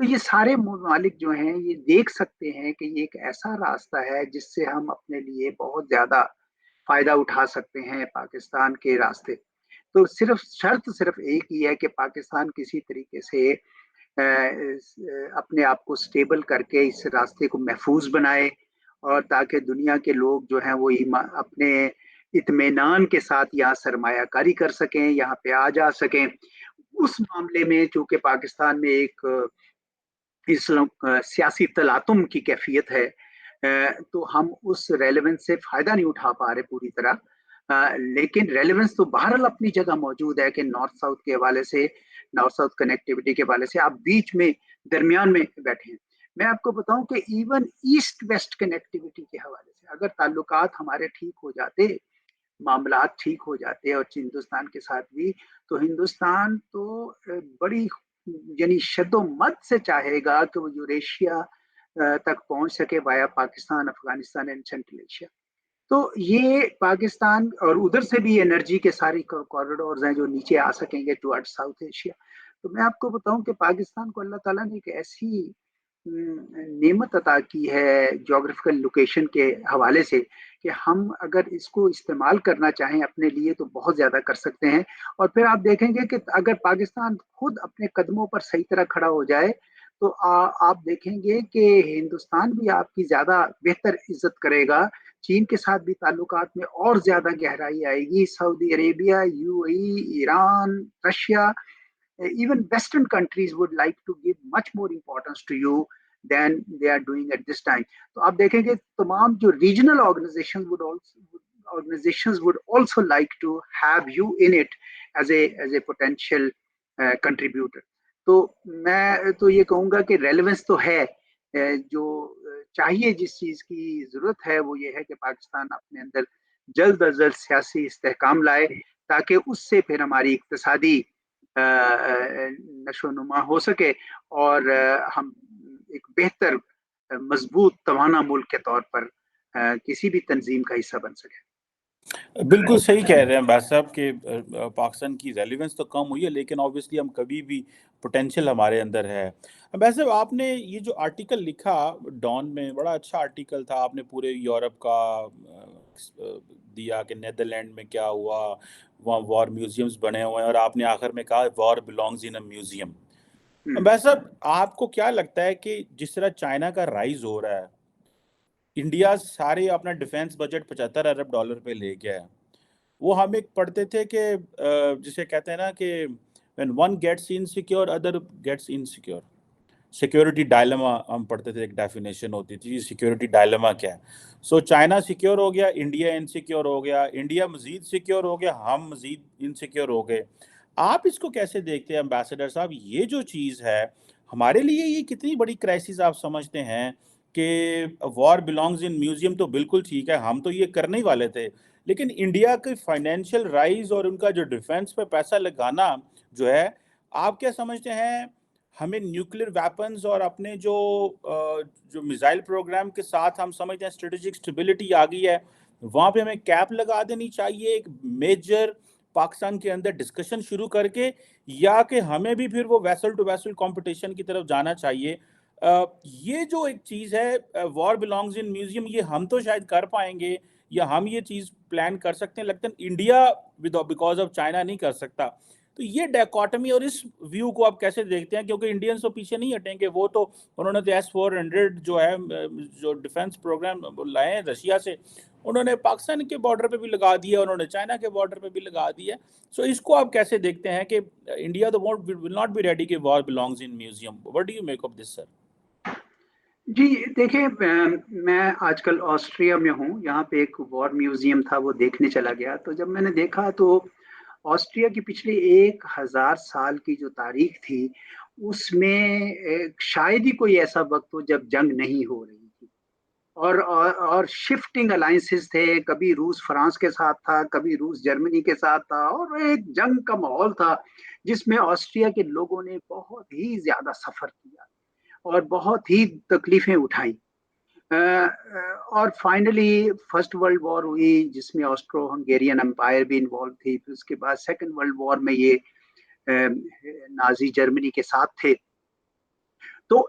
تو یہ سارے ممالک جو ہیں یہ دیکھ سکتے ہیں کہ یہ ایک ایسا راستہ ہے جس سے ہم اپنے لیے بہت زیادہ فائدہ اٹھا سکتے ہیں پاکستان کے راستے. تو شرط صرف ایک ہی ہے کہ پاکستان کسی طریقے سے اپنے آپ کو سٹیبل کر کے اس راستے کو محفوظ بنائے، اور تاکہ دنیا کے لوگ جو ہیں وہ اپنے اطمینان کے ساتھ یہاں سرمایہ کاری کر سکیں، یہاں پہ آ جا سکیں. اس معاملے میں چونکہ پاکستان میں ایک سیاسی تلاطم کی کیفیت ہے، تو ہم اس ریلیونس سے فائدہ نہیں اٹھا پا رہے پوری طرح. لیکن ریلیونس تو بہرحال اپنی جگہ موجود ہے کہ نارتھ ساؤتھ کے حوالے سے، نارتھ ساؤتھ کنیکٹیوٹی کے حوالے سے آپ بیچ میں درمیان میں بیٹھے ہیں. میں آپ کو بتاؤں کہ ایون ایسٹ ویسٹ کنیکٹیوٹی کے حوالے سے اگر تعلقات ہمارے ٹھیک ہو جاتے، معاملات ٹھیک ہو جاتے اور ہندوستان کے ساتھ بھی، تو ہندوستان تو بڑی یعنی شد و مت سے چاہے گا کہ وہ یوریشیا تک پہنچ سکے via Pakistan, Afghanistan and central Asia. تو یہ پاکستان اور ادھر سے بھی انرجی کے ساری کوریڈورز ہیں جو نیچے آ سکیں گے ٹوارڈ ساؤتھ ایشیا. تو میں آپ کو بتاؤں کہ پاکستان کو اللہ تعالیٰ نے ایک ایسی نعمت عطا کی ہے جغرافیکل لوکیشن کے حوالے سے کہ ہم اگر اس کو استعمال کرنا چاہیں اپنے لیے تو بہت زیادہ کر سکتے ہیں. اور پھر آپ دیکھیں گے کہ اگر پاکستان خود اپنے قدموں پر صحیح طرح کھڑا ہو جائے تو آپ دیکھیں گے کہ ہندوستان بھی آپ کی زیادہ بہتر عزت کرے گا. چین کے ساتھ بھی تعلقات میں اور زیادہ گہرائی آئے گی. Saudi Arabia, U A E, Iran, Russia, even western countries would like to give much more importance to you than they are doing at this time. تو آپ دیکھیں گے تمام جو regional organizations would also like to have you in it as a potential contributor. تو میں تو یہ کہوں گا کہ ریلیونس تو ہے. جو چاہیے جس چیز کی ضرورت ہے وہ یہ ہے کہ پاکستان اپنے اندر جلد از جلد سیاسی استحکام لائے تاکہ اس سے پھر ہماری اقتصادی نشو و نما ہو سکے اور ہم ایک بہتر مضبوط توانا ملک کے طور پر کسی بھی تنظیم کا حصہ بن سکے. بالکل صحیح کہہ رہے ہیں بھائی صاحب کہ پاکستان کی ریلیونس تو کم ہوئی ہے لیکن اوبیسلی ہم کبھی بھی پوٹینشیل ہمارے اندر ہے. بھائی صاحب آپ نے یہ جو آرٹیکل لکھا ڈان میں بڑا اچھا آرٹیکل تھا. آپ نے پورے یورپ کا دیا کہ نیدرلینڈ میں کیا ہوا، وہاں وار میوزیمز بنے ہوئے ہیں، اور آپ نے آخر میں کہا وار بلانگز ان اے میوزیم. بھائی صاحب آپ کو کیا لگتا ہے کہ جس طرح چائنا کا رائز ہو رہا ہے، انڈیا سارے اپنا ڈیفینس بجٹ $75 ارب پہ لے گیا ہے. وہ ہم ایک پڑھتے تھے کہ جسے کہتے ہیں نا کہ when one gets insecure other gets insecure. Security dilemma ہم پڑھتے تھے، ایک ڈیفینیشن ہوتی تھی سیکیورٹی ڈائلما کیا ہے. سو چائنا سیکیور ہو گیا، انڈیا انسیکیور ہو گیا، انڈیا مزید سیکیور ہو گیا، ہم مزید انسیکیور ہو گئے. آپ اس کو کیسے دیکھتے ہیں امبیسڈر صاحب؟ یہ جو چیز ہے ہمارے لیے یہ کتنی بڑی کرائسس آپ سمجھتے ہیں کہ وار بلانگز ان میوزیم تو بالکل ٹھیک ہے، ہم تو یہ کرنے ہی والے تھے، لیکن انڈیا کی فائنینشیل رائز اور ان کا جو ڈیفینس پہ پیسہ لگانا جو ہے، آپ کیا سمجھتے ہیں ہمیں نیوکلیر ویپنز اور اپنے جو میزائل پروگرام کے ساتھ ہم سمجھتے ہیں اسٹریٹجک اسٹیبلٹی آ گئی ہے، وہاں پہ ہمیں کیپ لگا دینی چاہیے ایک میجر پاکستان کے اندر ڈسکشن شروع کر کے، یا کہ ہمیں بھی پھر وہ ویسل ٹو ویسل کمپٹیشن کی طرف جانا چاہیے؟ یہ جو ایک چیز ہے وار بلانگز ان میوزیم، یہ ہم تو شاید کر پائیں گے یا ہم یہ چیز پلان کر سکتے ہیں، لیکن انڈیا بیکاز آف چائنا نہیں کر سکتا. تو یہ ڈیکوٹمی اور اس ویو کو آپ کیسے دیکھتے ہیں؟ کیونکہ انڈینس تو پیچھے نہیں ہٹیں گے، وہ تو انہوں نے تو S-400 جو ہے جو ڈیفینس پروگرام لائے ہیں رشیا سے، انہوں نے پاکستان کے بارڈر پہ بھی لگا دیا، انہوں نے چائنا کے بارڈر پہ بھی لگا دیا. سو اس کو آپ کیسے دیکھتے ہیں کہ انڈیا تو ول ناٹ بی ریڈی کہ war belongings in museum? What do you make of this sir? جی دیکھیں، میں آج کل آسٹریا میں ہوں، یہاں پہ ایک وار میوزیم تھا، وہ دیکھنے چلا گیا. تو جب میں نے دیکھا تو آسٹریا کی پچھلی 1000 سال کی جو تاریخ تھی اس میں شاید ہی کوئی ایسا وقت ہو جب جنگ نہیں ہو رہی تھی، اور شفٹنگ الائنسز تھے. کبھی روس فرانس کے ساتھ تھا، کبھی روس جرمنی کے ساتھ تھا، اور ایک جنگ کا ماحول تھا جس میں آسٹریا کے لوگوں نے بہت ہی زیادہ سفر کیا اور بہت ہی تکلیفیں اٹھائیں. اور فائنلی فرسٹ ورلڈ وار ہوئی جس میں آسٹرو ہنگیرین امپائر بھی انوالو تھی. پھر اس کے بعد سیکنڈ ورلڈ وار میں یہ نازی جرمنی کے ساتھ تھے. تو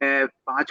5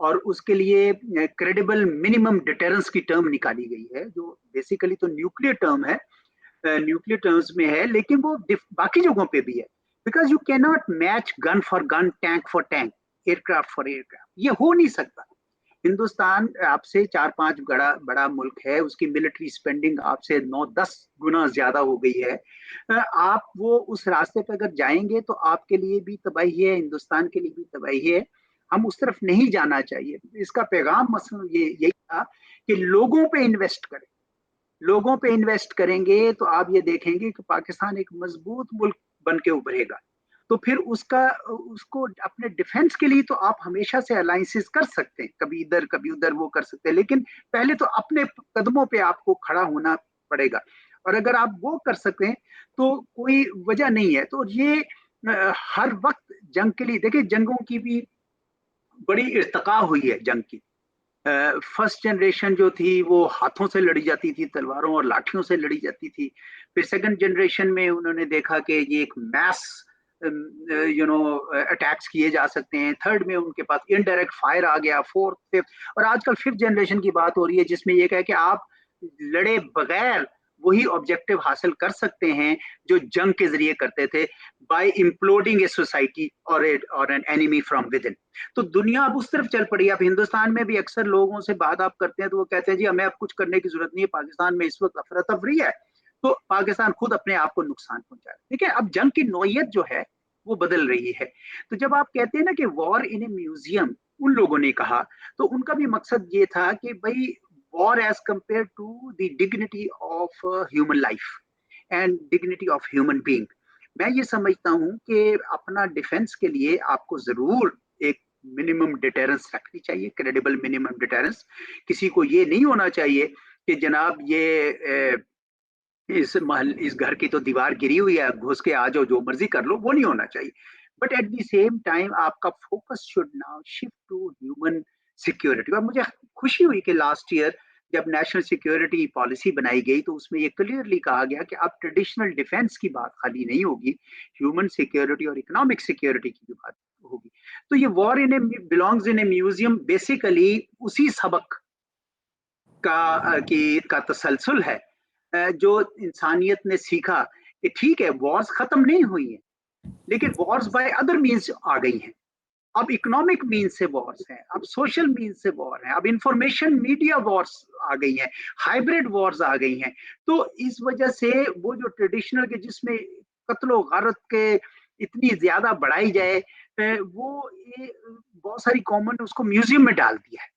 اور اس کے لیے کریڈیبل منیمم ڈیٹرنس کی ٹرم نکالی گئی ہے جو بیسیکلی تو نیوکلیر ٹرم ہے، نیوکلیر ٹرمز میں ہے، لیکن وہ باقی جگہوں پہ بھی ہے. بیکاز یو کی not match gun for gun, tank for tank, aircraft for aircraft, یہ ہو نہیں سکتا. ہندوستان آپ سے 4-5 بڑا ملک ہے، اس کی ملٹری اسپینڈنگ آپ سے 9-10 گنا زیادہ ہو گئی ہے. آپ وہ اس راستے پہ اگر جائیں گے تو آپ کے لیے بھی تباہی ہے، ہندوستان کے لیے بھی تباہی ہے. ہم اس طرف نہیں جانا چاہیے. اس کا پیغام مثلا یہی تھا کہ لوگوں پہ انویسٹ کریں. لوگوں پہ انویسٹ کریں گے تو آپ یہ دیکھیں گے کہ پاکستان ایک مضبوط ملک بن کے ابھرے گا. تو پھر اس کو اپنے ڈیفنس کے لیے تو آپ ہمیشہ سے الائنسز کر سکتے ہیں، کبھی ادھر کبھی ادھر وہ کر سکتے ہیں، لیکن پہلے تو اپنے قدموں پہ آپ کو کھڑا ہونا پڑے گا. اور اگر آپ وہ کر سکتے ہیں تو کوئی وجہ نہیں ہے. تو یہ ہر وقت جنگ کے لیے دیکھیں، جنگوں کی بھی بڑی ارتقا ہوئی ہے. جنگ کی فرسٹ جنریشن جو تھی وہ ہاتھوں سے لڑی جاتی تھی، تلواروں اور لاٹھیوں سے لڑی جاتی تھی. پھر سیکنڈ جنریشن میں انہوں نے دیکھا کہ یہ ایک میس اٹیکس کیے جا سکتے ہیں. تھرڈ میں ان کے پاس انڈائریکٹ فائر آ گیا. فورتھ ففتھ اور آج کل ففتھ جنریشن کی بات ہو رہی ہے جس میں یہ کہ آپ لڑے بغیر وہی آبجیکٹو حاصل کر سکتے ہیں جو جنگ کے ذریعے کرتے تھے، بائی امپلوڈنگ اے سوسائٹی اور an enemy from with in. تو دنیا اب اس طرف چل پڑی ہے. اب ہندوستان میں بھی اکثر لوگوں سے بات آپ کرتے ہیں تو وہ کہتے ہیں جی ہمیں اب کچھ کرنے کی ضرورت نہیں ہے، پاکستان میں اس وقت افراتفری ہے، تو پاکستان خود اپنے آپ کو نقصان پہنچا ہے. ٹھیک ہے، اب جنگ کی نوعیت جو ہے وہ بدل رہی ہے. تو جب آپ کہتے ہیں نا کہ وار ان اے میوزیم ان لوگوں نے کہا، تو ان کا بھی مقصد یہ تھا کہ بھائی war is compare to the dignity of human life and dignity of human being. میں یہ سمجھتا ہوں کہ اپنا ڈیفenس کے لیے آپ کو ضرور ایک منیمم ڈیٹرنس رکھنی چاہیے، کریڈیبل منیمم ڈیٹرنس. کسی کو یہ نہیں ہونا چاہیے کہ جناب یہ اس گھر کی تو دیوار گری ہوئی ہے، گھس کے آ جاؤ جو مرضی کر لو، وہ نہیں ہونا چاہیے. But at the same time آپ کا focus should now shift to human security. اور مجھے خوشی ہوئی کہ لاسٹ ایئر جب نیشنل سیکورٹی پالیسی بنائی گئی تو اس میں یہ کلیئرلی کہا گیا کہ اب ٹریڈیشنل ڈیفenس کی بات خالی نہیں ہوگی، ہیومن سیکورٹی اور اکنامک سیکورٹی کی بھی بات ہوگی. تو یہ وار ان بلانگز ان اے میوزیم بیسیکلی اسی سبق کا تسلسل ہے جو انسانیت نے سیکھا کہ ٹھیک ہے وارز ختم نہیں ہوئی ہیں لیکن وارز بائی ادر مینس آ گئی ہیں. اب اکنامک مینس سے وارز ہیں، اب سوشل مینس سے وار ہیں، اب انفارمیشن میڈیا وارز آ گئی ہیں، ہائبریڈ وارز آ گئی ہیں. تو اس وجہ سے وہ جو ٹریڈیشنل کے جس میں قتل و غارت کے اتنی زیادہ بڑھائی جائے، وہ بہت ساری قوموں نے اس کو میوزیم میں ڈال دیا ہے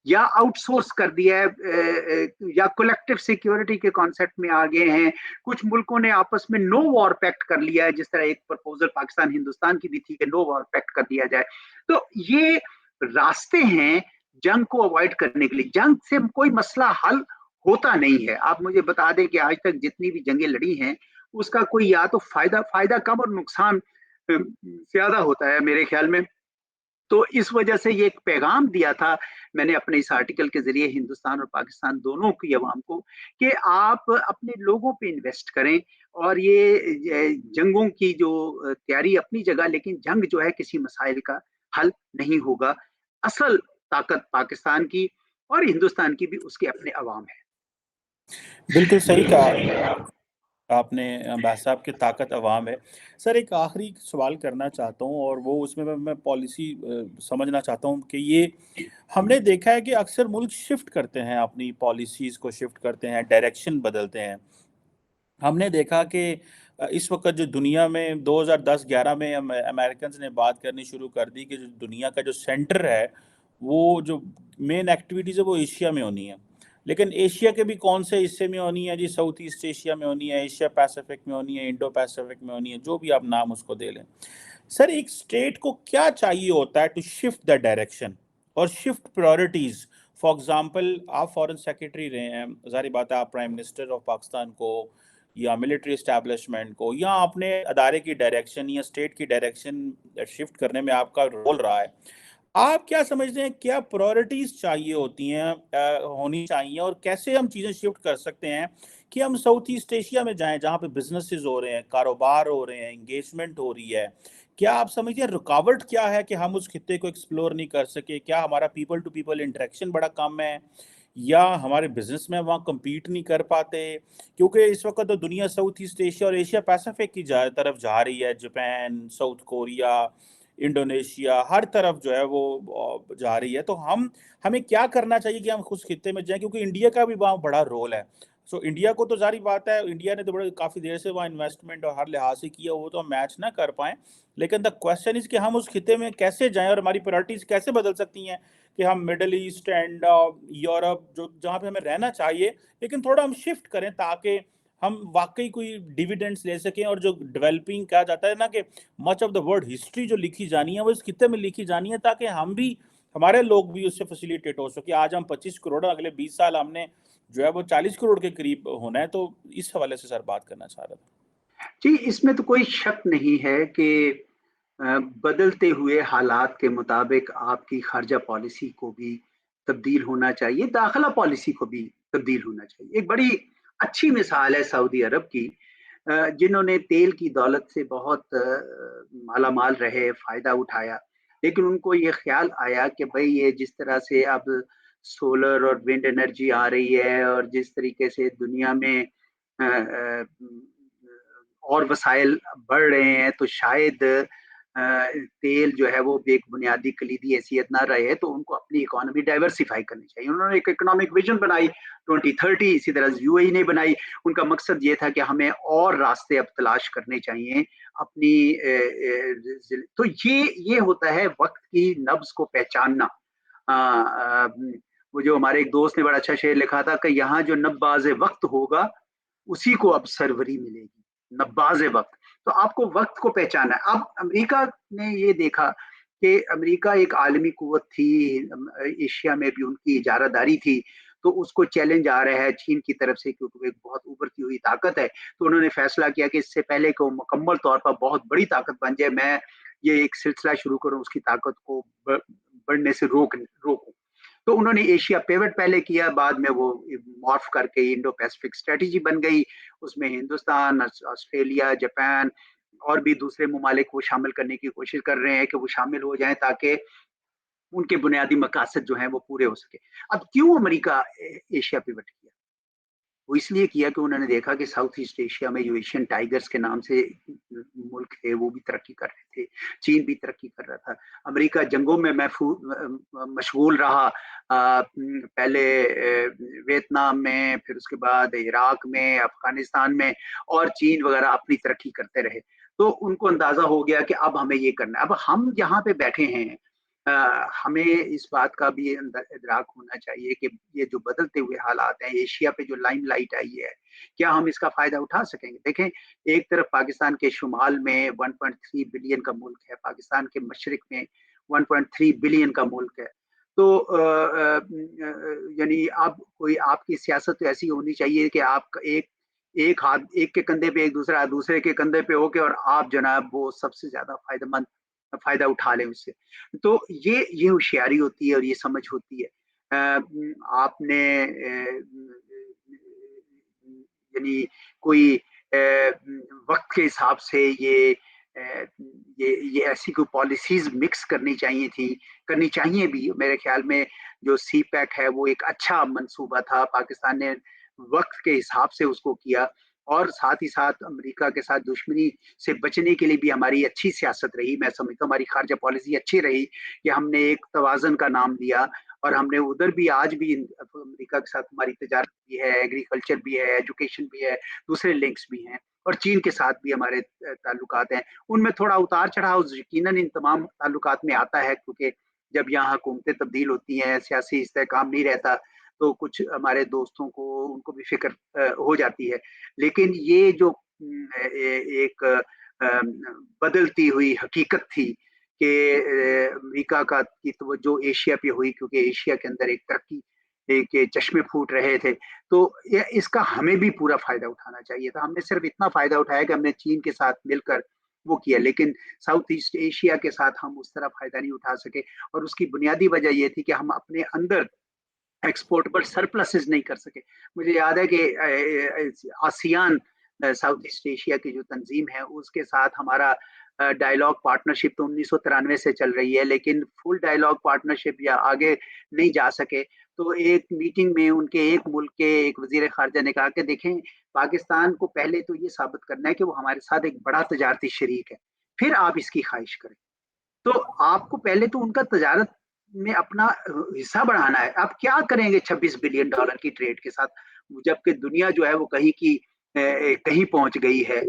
یا آؤٹ سورس کر دیا ہے، یا کولیکٹیو سیکیورٹی کے کانسیپٹ میں آگے ہیں. کچھ ملکوں نے آپس میں نو وار پیکٹ کر لیا ہے، جس طرح ایک پرپوزل پاکستان ہندوستان کی بھی تھی کہ نو وار پیکٹ کر دیا جائے. تو یہ راستے ہیں جنگ کو اوائڈ کرنے کے لیے. جنگ سے کوئی مسئلہ حل ہوتا نہیں ہے. آپ مجھے بتا دیں کہ آج تک جتنی بھی جنگیں لڑی ہیں اس کا کوئی یا تو فائدہ کم اور نقصان زیادہ ہوتا ہے میرے خیال میں. تو اس وجہ سے یہ ایک پیغام دیا تھا میں نے اپنے اس آرٹیکل کے ذریعے ہندوستان اور پاکستان دونوں کی عوام کو کہ آپ اپنے لوگوں پہ انویسٹ کریں. اور یہ جنگوں کی جو تیاری اپنی جگہ، لیکن جنگ جو ہے کسی مسائل کا حل نہیں ہوگا. اصل طاقت پاکستان کی اور ہندوستان کی بھی اس کے اپنے عوام ہے. بالکل صحیح کہا آپ نے باسط صاحب کی طاقت عوام ہے. سر ایک آخری سوال کرنا چاہتا ہوں اور وہ اس میں پالیسی سمجھنا چاہتا ہوں کہ یہ ہم نے دیکھا ہے کہ اکثر ملک شفٹ کرتے ہیں، اپنی پالیسیز کو شفٹ کرتے ہیں، ڈائریکشن بدلتے ہیں. ہم نے دیکھا کہ اس وقت جو دنیا میں 2010-11 میں امریکنز نے بات کرنی شروع کر دی کہ جو دنیا کا جو سینٹر ہے وہ جو مین ایکٹیویٹیز ہے وہ ایشیا میں ہونی ہے. لیکن ایشیا کے بھی کون سے حصے میں ہونی ہے جی؟ ساؤتھ ایسٹ ایشیا میں ہونی ہے، ایشیا پیسیفک میں ہونی ہے، انڈو پیسیفک میں ہونی ہے، جو بھی آپ نام اس کو دے لیں. سر ایک اسٹیٹ کو کیا چاہیے ہوتا ہے ٹو شفٹ دا ڈائریکشن اور شفٹ پرائورٹیز؟ فار ایگزامپل آپ فارن سیکرٹری رہے ہیں، ظاہر بات ہے آپ پرائم منسٹر آف پاکستان کو یا ملٹری اسٹیبلشمنٹ کو یا اپنے ادارے کی ڈائریکشن یا اسٹیٹ کی ڈائریکشن شفٹ کرنے میں آپ کا رول رہا ہے. آپ کیا سمجھتے ہیں کیا پرائورٹیز چاہیے ہوتی ہیں ہونی چاہیے اور کیسے ہم چیزیں شفٹ کر سکتے ہیں کہ ہم ساؤتھ ایسٹ ایشیا میں جائیں جہاں پہ بزنسز ہو رہے ہیں، کاروبار ہو رہے ہیں، انگیجمنٹ ہو رہی ہے؟ کیا آپ سمجھتے ہیں رکاوٹ کیا ہے کہ ہم اس خطے کو ایکسپلور نہیں کر سکے؟ کیا ہمارا پیپل ٹو پیپل انٹریکشن بڑا کم ہے، یا ہمارے بزنس میں وہاں کمپیٹ نہیں کر پاتے؟ کیونکہ اس وقت تو دنیا ساؤتھ ایسٹ ایشیا اور ایشیا پیسیفک کی طرف جا رہی ہے، جاپان، ساؤتھ کوریا، انڈونیشیا، ہر طرف جو ہے وہ جا رہی ہے۔ تو ہمیں کیا کرنا چاہیے کہ ہم اس خطے میں جائیں، کیونکہ انڈیا کا بھی وہاں بڑا رول ہے۔ سو انڈیا کو تو ظاہری بات ہے، انڈیا نے تو بڑے کافی دیر سے وہاں انویسٹمنٹ اور ہر لحاظ سے کیا، وہ تو ہم میچ نہ کر پائیں، لیکن دا کوشچن از کہ ہم اس خطے میں کیسے جائیں اور ہماری پرائرٹیز کیسے بدل سکتی ہیں کہ ہم مڈل ایسٹ اینڈ یورپ جو جہاں پہ ہمیں رہنا چاہیے، لیکن تھوڑا ہم شفٹ کریں تاکہ ہم واقعی کوئی ڈیویڈنڈس لے سکیں۔ اور جو ڈیولپنگ کہا جاتا ہے نا کہ much of the world history جو لکھی جانی ہے وہ اس خطے میں لکھی جانی ہے، تاکہ ہم بھی، ہمارے لوگ بھی اس سے فیسیلیٹیٹ ہو سکے۔ آج ہم 25 کروڑ، اگلے 20 سال ہم نے جو ہے وہ 40 کروڑ کے قریب ہونا ہے۔ تو اس حوالے سے سر بات کرنا چاہ رہا تھا۔ جی، اس میں تو کوئی شک نہیں ہے کہ بدلتے ہوئے حالات کے مطابق آپ کی خارجہ پالیسی کو بھی تبدیل ہونا چاہیے، داخلہ پالیسی کو بھی تبدیل ہونا چاہیے۔ ایک بڑی اچھی مثال ہے سعودی عرب کی، جنہوں نے تیل کی دولت سے بہت مالا مال رہے، فائدہ اٹھایا، لیکن ان کو یہ خیال آیا کہ بھئی یہ جس طرح سے اب سولر اور ونڈ انرجی آ رہی ہے، اور جس طریقے سے دنیا میں اور وسائل بڑھ رہے ہیں، تو شاید تیل جو ہے وہ ایک بنیادی کلیدی حیثیت نہ رہے، تو ان کو اپنی اکانومی ڈائیورسیفائی کرنی چاہیے۔ انہوں نے ایک اکنامک ویژن بنائی 2030، اسی طرح یو اے ای نے بنائی۔ ان کا مقصد یہ تھا کہ ہمیں اور راستے اب تلاش کرنے چاہیے اپنی تو یہ ہوتا ہے وقت کی نبض کو پہچاننا۔ وہ جو ہمارے ایک دوست نے بڑا اچھا شعر لکھا تھا کہ یہاں جو نباز وقت ہوگا اسی کو اب سروری ملے گی، نباز وقت۔ تو آپ کو وقت کو پہچانا ہے۔ اب امریکہ نے یہ دیکھا کہ امریکہ ایک عالمی قوت تھی، ایشیا میں بھی ان کی اجارہ داری تھی، تو اس کو چیلنج آ رہا ہے چین کی طرف سے، کیونکہ وہ ایک بہت ابھرتی ہوئی طاقت ہے۔ تو انہوں نے فیصلہ کیا کہ اس سے پہلے کہ وہ مکمل طور پر بہت بڑی طاقت بن جائے، میں یہ ایک سلسلہ شروع کروں اس کی طاقت کو بڑھنے سے روکوں۔ تو انہوں نے ایشیا پیوٹ پہلے کیا، بعد میں وہ مارف کر کے انڈو پیسفک اسٹریٹجی بن گئی۔ اس میں ہندوستان، آسٹریلیا، جاپان اور بھی دوسرے ممالک وہ شامل کرنے کی کوشش کر رہے ہیں کہ وہ شامل ہو جائیں تاکہ ان کے بنیادی مقاصد جو ہیں وہ پورے ہو سکے۔ اب کیوں امریکہ ایشیا پیوٹ کیا؟ وہ اس لیے کیا کہ انہوں نے دیکھا کہ ساؤتھ ایسٹ ایشیا میں جو ایشین ٹائیگرز کے نام سے ملک تھے وہ بھی ترقی کر رہے تھے، چین بھی ترقی کر رہا تھا، امریکہ جنگوں میں مشغول رہا، پہلے ویتنام میں، پھر اس کے بعد عراق میں، افغانستان میں، اور چین وغیرہ اپنی ترقی کرتے رہے۔ تو ان کو اندازہ ہو گیا کہ اب ہمیں یہ کرنا ہے۔ اب ہم جہاں پہ بیٹھے ہیں، ہمیں اس بات کا بھی ادراک ہونا چاہیے کہ یہ جو بدلتے ہوئے حالات ہیں، ایشیا پہ جو لائم لائٹ آئی ہے، کیا ہم اس کا فائدہ اٹھا سکیں گے؟ دیکھیں، ایک طرف پاکستان کے شمال میں 1.3 بلین کا ملک ہے، پاکستان کے مشرق میں 1.3 بلین کا ملک ہے۔ تو یعنی اب کوئی آپ کی سیاست تو ایسی ہونی چاہیے کہ آپ ایک ہاتھ ایک کے کندھے پہ، ایک دوسرا دوسرے کے کندھے پہ ہو کے، اور آپ جناب وہ سب سے زیادہ فائدہ اٹھا لیں اس سے۔ تو یہ ہوشیاری ہوتی ہے اور یہ سمجھ ہوتی ہے۔ آپ نے یعنی کوئی وقت کے حساب سے یہ ایسی کوئی پالیسیز مکس کرنی چاہیے بھی۔ میرے خیال میں جو سی پیک ہے وہ ایک اچھا منصوبہ تھا، پاکستان نے وقت کے حساب سے اس کو کیا، اور ساتھ ہی ساتھ امریکہ کے ساتھ دشمنی سے بچنے کے لیے بھی ہماری اچھی سیاست رہی۔ میں سمجھتا ہوں ہماری خارجہ پالیسی اچھی رہی کہ ہم نے ایک توازن کا نام دیا، اور ہم نے ادھر بھی، آج بھی امریکہ کے ساتھ ہماری تجارت بھی ہے، ایگریکلچر بھی ہے، ایجوکیشن بھی ہے، دوسرے لنکس بھی ہیں، اور چین کے ساتھ بھی ہمارے تعلقات ہیں۔ ان میں تھوڑا اتار چڑھاؤ یقیناً ان تمام تعلقات میں آتا ہے، کیونکہ جب یہاں حکومتیں تبدیل ہوتی ہیں، سیاسی استحکام نہیں رہتا، تو کچھ ہمارے دوستوں کو ان کو بھی فکر ہو جاتی ہے۔ لیکن یہ جو ایک بدلتی ہوئی حقیقت تھی کہ امریکہ کی توجہ ایشیا پہ ہوئی، کیونکہ ایشیا کے اندر ایک ترقی کے چشمے پھوٹ رہے تھے، تو اس کا ہمیں بھی پورا فائدہ اٹھانا چاہیے تھا۔ ہم نے صرف اتنا فائدہ اٹھایا کہ ہم نے چین کے ساتھ مل کر وہ کیا، لیکن ساؤتھ ایسٹ ایشیا کے ساتھ ہم اس طرح فائدہ نہیں اٹھا سکے، اور اس کی بنیادی وجہ یہ تھی کہ ہم اپنے اندر ایکسپورٹبل سرپلسز نہیں کر سکے۔ مجھے یاد ہے کہ آسیان، ساؤتھ ایسٹ ایشیا کی جو تنظیم ہے، اس کے ساتھ ہمارا ڈائلاگ پارٹنرشپ تو 1993 سے چل رہی ہے، لیکن فل ڈائلاگ پارٹنرشپ یا آگے نہیں جا سکے. تو ایک میٹنگ میں ان کے ایک ملک کے ایک وزیر خارجہ نے کہا کہ دیکھیں پاکستان کو پہلے تو یہ ثابت کرنا ہے کہ وہ ہمارے ساتھ ایک بڑا تجارتی شریک ہے، پھر آپ اس کی خواہش کریں. تو آپ کو پہلے تو ان کا تجارت میں اپنا حصہ بڑھانا ہے. آپ کیا کریں گے $26 بلین کی ٹریڈ کے ساتھ، جبکہ دنیا جو ہے وہ کہیں پہنچ گئی ہے.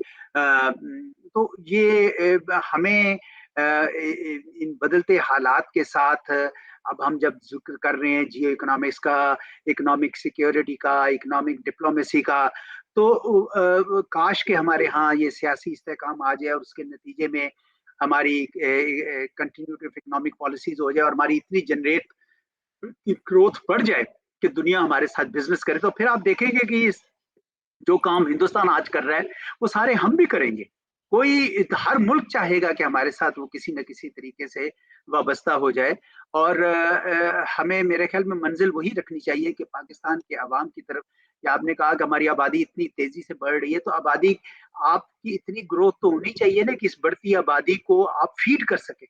تو یہ ہمیں ان بدلتے حالات کے ساتھ اب ہم جب ذکر کر رہے ہیں جیو اکنامکس کا، اکنامک سیکیورٹی کا، اکنامک ڈپلومیسی کا، تو کاش کہ ہمارے ہاں یہ سیاسی استحکام آ جائے اور اس کے نتیجے میں ہماری کنٹینیوٹی آف اکنامک پالیسیز ہو جائے اور ہماری اتنی جنریٹ کی گروتھ بڑھ جائے کہ دنیا ہمارے ساتھ بزنس کرے. تو پھر آپ دیکھیں گے کہ جو کام ہندوستان آج کر رہا ہے وہ سارے ہم بھی کریں گے. ہر ملک چاہے گا کہ ہمارے ساتھ وہ کسی نہ کسی طریقے سے وابستہ ہو جائے. اور ہمیں میرے خیال میں منزل وہی رکھنی چاہیے کہ پاکستان کے عوام کی طرف، یا آپ نے کہا کہ ہماری آبادی اتنی تیزی سے بڑھ رہی ہے، تو آبادی آپ کی اتنی گروتھ تو ہونی چاہیے نا کہ اس بڑھتی آبادی کو آپ فیڈ کر سکیں.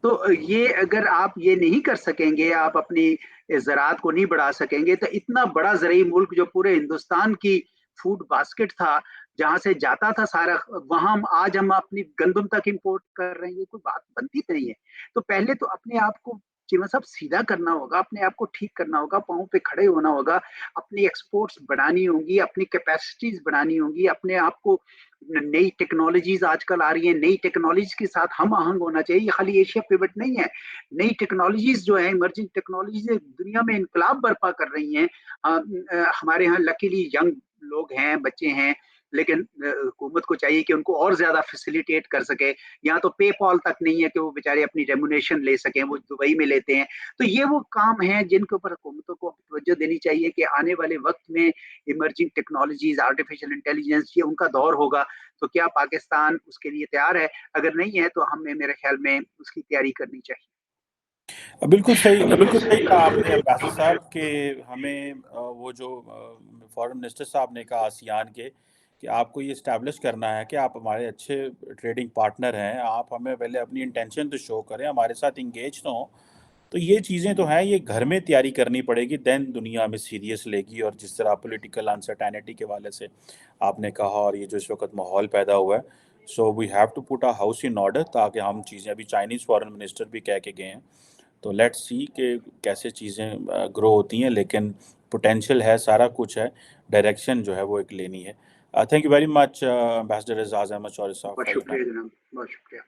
تو یہ اگر آپ یہ نہیں کر سکیں گے، آپ اپنی زراعت کو نہیں بڑھا سکیں گے، تو اتنا بڑا زرعی ملک جو پورے ہندوستان کی فوڈ باسکٹ تھا، جہاں سے جاتا تھا سارا، وہاں آج ہم اپنی گندم تک امپورٹ کر رہے ہیں. کوئی بات بنتی نہیں ہے. تو پہلے تو اپنے آپ کو چیمہ صاحب سیدھا کرنا ہوگا، اپنے آپ کو ٹھیک کرنا ہوگا، پاؤں پہ کھڑے ہونا ہوگا، اپنی ایکسپورٹس بڑھانی ہوں گی، اپنی کیپیسٹیز بڑھانی ہوں گی، اپنے آپ کو نئی ٹیکنالوجیز آج کل آ رہی ہیں، نئی ٹیکنالوجیز کے ساتھ ہم آہنگ ہونا چاہیے. یہ خالی ایشیا پیوٹ نہیں ہے. نئی ٹیکنالوجیز جو ہیں، ایمرجنگ ٹیکنالوجیز دنیا میں انقلاب برپا کر رہی ہیں. ہمارے ہاں لکیلی ینگ لوگ ہیں، بچے ہیں، لیکن حکومت کو چاہیے کہ ان کو اور زیادہ فیسیلیٹیٹ کر سکے. یہاں تو پے پال تک نہیں ہے کہ وہ بیچارے اپنی ریمونیشن لے سکیں، وہ دبئی میں لیتے ہیں. تو یہ وہ کام ہیں جن کے اوپر حکومتوں کو توجہ دینی چاہیے کہ آنے والے وقت میں ایمرجنگ ٹیکنالوجیز، آرٹیفیشل انٹیلیجنس، یہ ان کا دور ہوگا. تو کیا پاکستان اس کے لیے تیار ہے؟ اگر نہیں ہے تو ہمیں میرے خیال میں اس کی تیاری کرنی چاہیے. بالکل صحیح کہا آپ نے امبیسڈر صاحب کہ ہمیں وہ جو فارن منسٹر صاحب نے کہا آسیان کے کہ آپ کو یہ اسٹیبلش کرنا ہے کہ آپ ہمارے اچھے ٹریڈنگ پارٹنر ہیں، آپ ہمیں پہلے اپنی انٹینشن تو شو کریں، ہمارے ساتھ انگیج تو ہوں. تو یہ چیزیں تو ہیں، یہ گھر میں تیاری کرنی پڑے گی، دین دنیا میں سیریس لے گی. اور جس طرح پولیٹیکل انسرٹینٹی کے والے سے آپ نے کہا، اور یہ جو اس وقت ماحول پیدا ہوا ہے، so we have to put a house in order, تاکہ ہم چیزیں، ابھی چائنیز فارن منسٹر بھی کہہ کے گئے ہیں، تو لیٹ سی کہ کیسے چیزیں گرو ہوتی ہیں. لیکن پوٹینشیل ہے، سارا کچھ ہے، ڈائریکشن جو ہے وہ ایک لینی ہے. Thank you very much ambassador اعزاز احمد شوری صاحب بہت فار یور شکریہ ٹائم. جناب، بہت شکریہ.